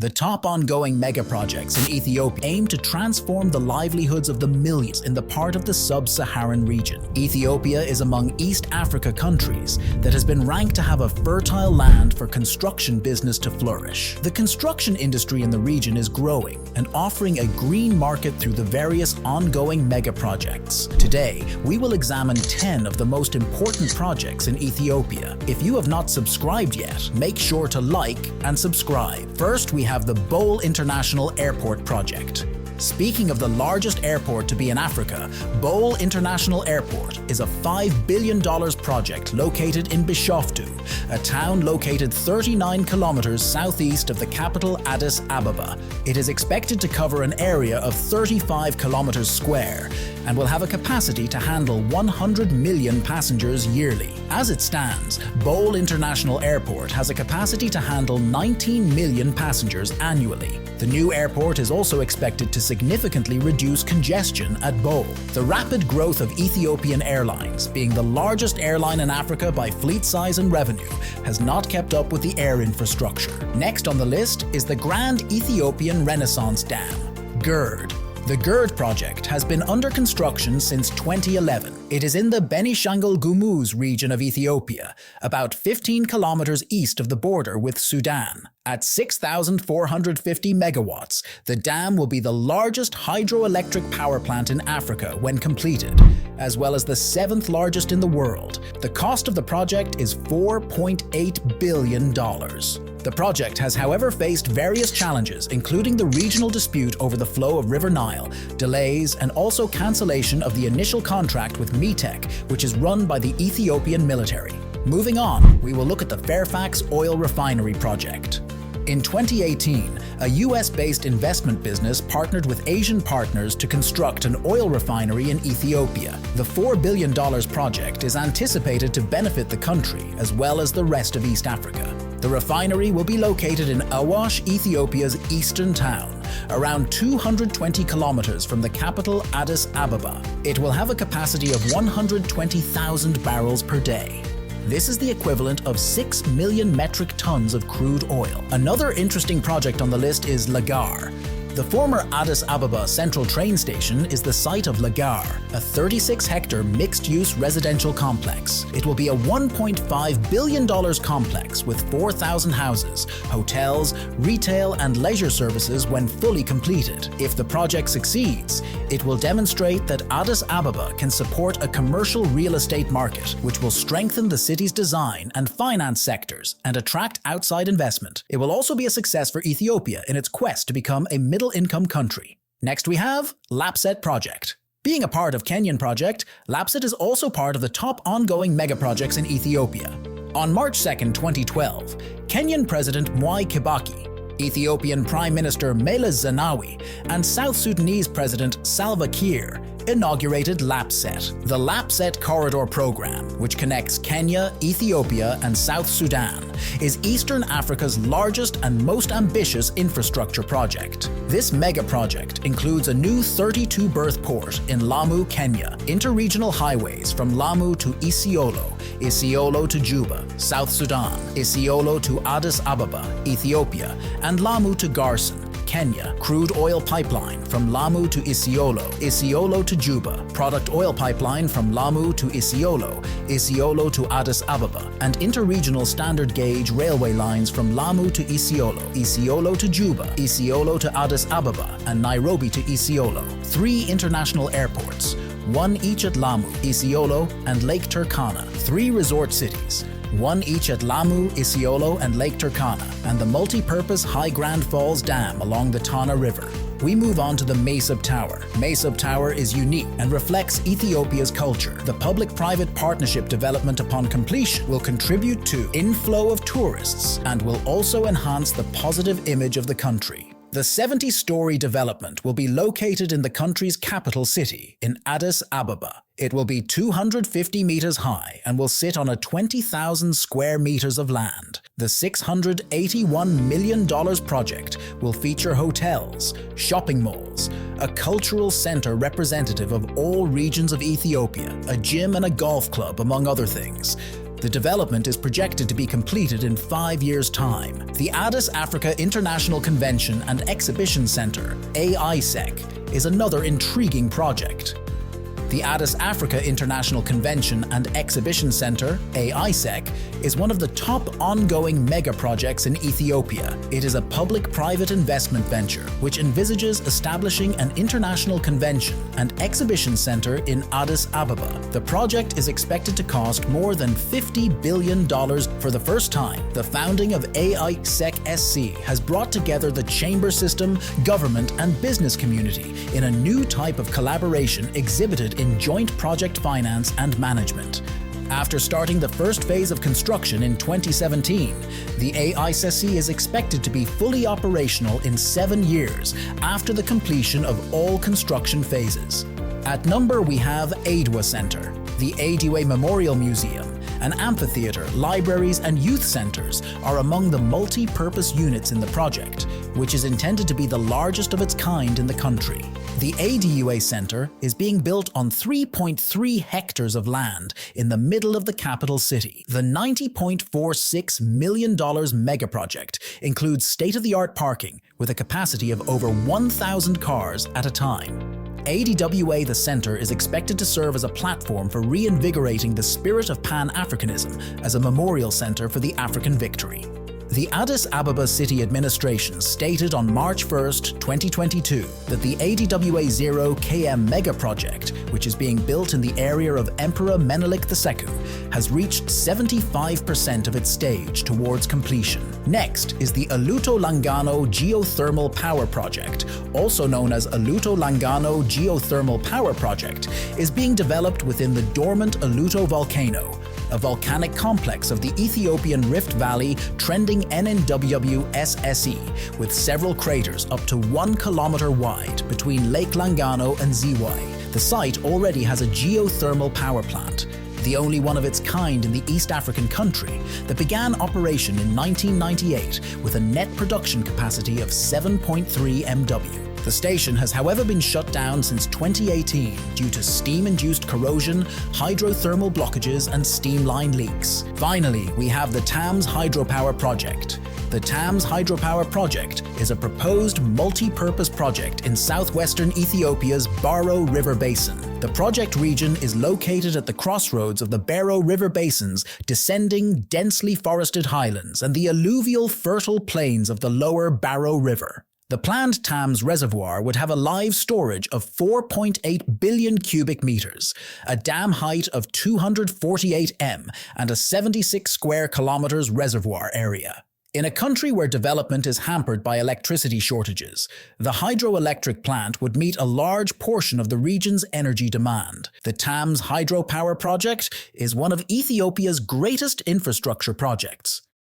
The top ongoing mega projects in Ethiopia aim to transform the livelihoods of the millions in the part of the sub-Saharan region. Ethiopia is among East Africa countries that has been ranked to have a fertile land for construction business to flourish. The construction industry in the region is growing and offering a green market through the various ongoing mega projects. Today, we will examine 10 of the most important projects in Ethiopia. If you have not subscribed yet, make sure to like and subscribe. First, we have the Bole International Airport project. Speaking of the largest airport to be in Africa, Bole International Airport is a $5 billion project located in Bishoftu, a town located 39 kilometers southeast of the capital Addis Ababa. It is expected to cover an area of 35 kilometers square and will have a capacity to handle 100 million passengers yearly. As it stands, Bole International Airport has a capacity to handle 19 million passengers annually. The new airport is also expected to significantly reduce congestion at Bole. The rapid growth of Ethiopian Airlines, being the largest airline in Africa by fleet size and revenue, has not kept up with the air infrastructure. Next on the list is the Grand Ethiopian Renaissance Dam, GERD. The GERD project has been under construction since 2011. It is in the Benishangul Gumuz region of Ethiopia, about 15 kilometers east of the border with Sudan. At 6,450 megawatts, the dam will be the largest hydroelectric power plant in Africa when completed, as well as the 7th largest in the world. The cost of the project is $4.8 billion. The project has, however, faced various challenges, including the regional dispute over the flow of River Nile, delays, and also cancellation of the initial contract with METEC, which is run by the Ethiopian military. Moving on, we will look at the Fairfax Oil Refinery project. In 2018, a US-based investment business partnered with Asian partners to construct an oil refinery in Ethiopia. The $4 billion project is anticipated to benefit the country as well as the rest of East Africa. The refinery will be located in Awash, Ethiopia's eastern town, around 220 kilometers from the capital Addis Ababa. It will have a capacity of 120,000 barrels per day. This is the equivalent of 6 million metric tons of crude oil. Another interesting project on the list is Lagar. The former Addis Ababa Central Train Station is the site of Lagar, a 36-hectare mixed-use residential complex. It will be a $1.5 billion complex with 4,000 houses, hotels, retail, and leisure services when fully completed. If the project succeeds, it will demonstrate that Addis Ababa can support a commercial real estate market, which will strengthen the city's design and finance sectors and attract outside investment. It will also be a success for Ethiopia in its quest to become a middle-income country. Next we have Lapset Project. Being a part of Kenyan project, Lapset is also part of the top ongoing mega projects in Ethiopia. On March 2, 2012, Kenyan President Mwai Kibaki, Ethiopian Prime Minister Meles Zenawi, and South Sudanese President Salva Kiir inaugurated Lapset. The Lapset Corridor Program, which connects Kenya, Ethiopia, and South Sudan, is Eastern Africa's largest and most ambitious infrastructure project. This mega project includes a new 32-berth port in Lamu, Kenya, interregional highways from Lamu to Isiolo, Isiolo to Juba, South Sudan, Isiolo to Addis Ababa, Ethiopia, and Lamu to Garsen, Kenya, crude oil pipeline from Lamu to Isiolo, Isiolo to Juba, product oil pipeline from Lamu to Isiolo, Isiolo to Addis Ababa, and interregional standard gauge railway lines from Lamu to Isiolo, Isiolo to Juba, Isiolo to Addis Ababa, and Nairobi to Isiolo. 3 international airports, 1 each at Lamu, Isiolo, and Lake Turkana. 3 resort cities, 1 each at Lamu, Isiolo, and Lake Turkana, and the multi-purpose High Grand Falls Dam along the Tana River. We move on to the MSB Tower. MSB Tower is unique and reflects Ethiopia's culture. The public-private partnership development upon completion will contribute to inflow of tourists and will also enhance the positive image of the country. The 70-story development will be located in the country's capital city, in Addis Ababa. It will be 250 meters high and will sit on a 20,000 square meters of land. The $681 million project will feature hotels, shopping malls, a cultural center representative of all regions of Ethiopia, a gym and a golf club, among other things. The development is projected to be completed in 5 years' time. The Addis Africa International Convention and Exhibition Center, AISEC, is another intriguing project. The Addis Africa International Convention and Exhibition Center, AISEC, is one of the top ongoing mega projects in Ethiopia. It is a public-private investment venture which envisages establishing an international convention and exhibition center in Addis Ababa. The project is expected to cost more than $50 billion. For the first time, the founding of AISEC SC has brought together the chamber system, government, and business community in a new type of collaboration exhibited in joint project finance and management. After starting the first phase of construction in 2017, the AISEC is expected to be fully operational in 7 years after the completion of all construction phases. At number we have Adwa Center, the Adwa Memorial Museum, an amphitheater, libraries, and youth centers are among the multi-purpose units in the project, which is intended to be the largest of its kind in the country. The Adwa Center is being built on 3.3 hectares of land in the middle of the capital city. The $90.46 million megaproject includes state-of-the-art parking with a capacity of over 1,000 cars at a time. ADWA the Center is expected to serve as a platform for reinvigorating the spirit of Pan-Africanism as a memorial center for the African victory. The Addis Ababa City Administration stated on March 1, 2022, that the ADWA 0 KM mega project, which is being built in the area of Emperor Menelik II, has reached 75% of its stage towards completion. Next is the Aluto Langano Geothermal Power Project, also known as Aluto Langano Geothermal Power Project, is being developed within the dormant Aluto volcano, a volcanic complex of the Ethiopian Rift Valley trending NNWW SSE, with several craters up to 1 kilometer wide between Lake Langano and Ziway. The site already has a geothermal power plant, the only one of its kind in the East African country, that began operation in 1998 with a net production capacity of 7.3 MW. The station has however been shut down since 2018 due to steam-induced corrosion, hydrothermal blockages, and steam line leaks. Finally, we have the Tams hydropower project. The Tams hydropower project is a proposed multi-purpose project in southwestern Ethiopia's Barrow River Basin. The project region is located at the crossroads of the Barrow River Basin's descending, densely forested highlands and the alluvial fertile plains of the lower Barrow River. The planned Tams reservoir would have a live storage of 4.8 billion cubic meters, a dam height of 248 m, and a 76 square kilometers reservoir area. In a country where development is hampered by electricity shortages, the hydroelectric plant would meet a large portion of the region's energy demand. The Tams hydropower project is one of Ethiopia's greatest infrastructure projects.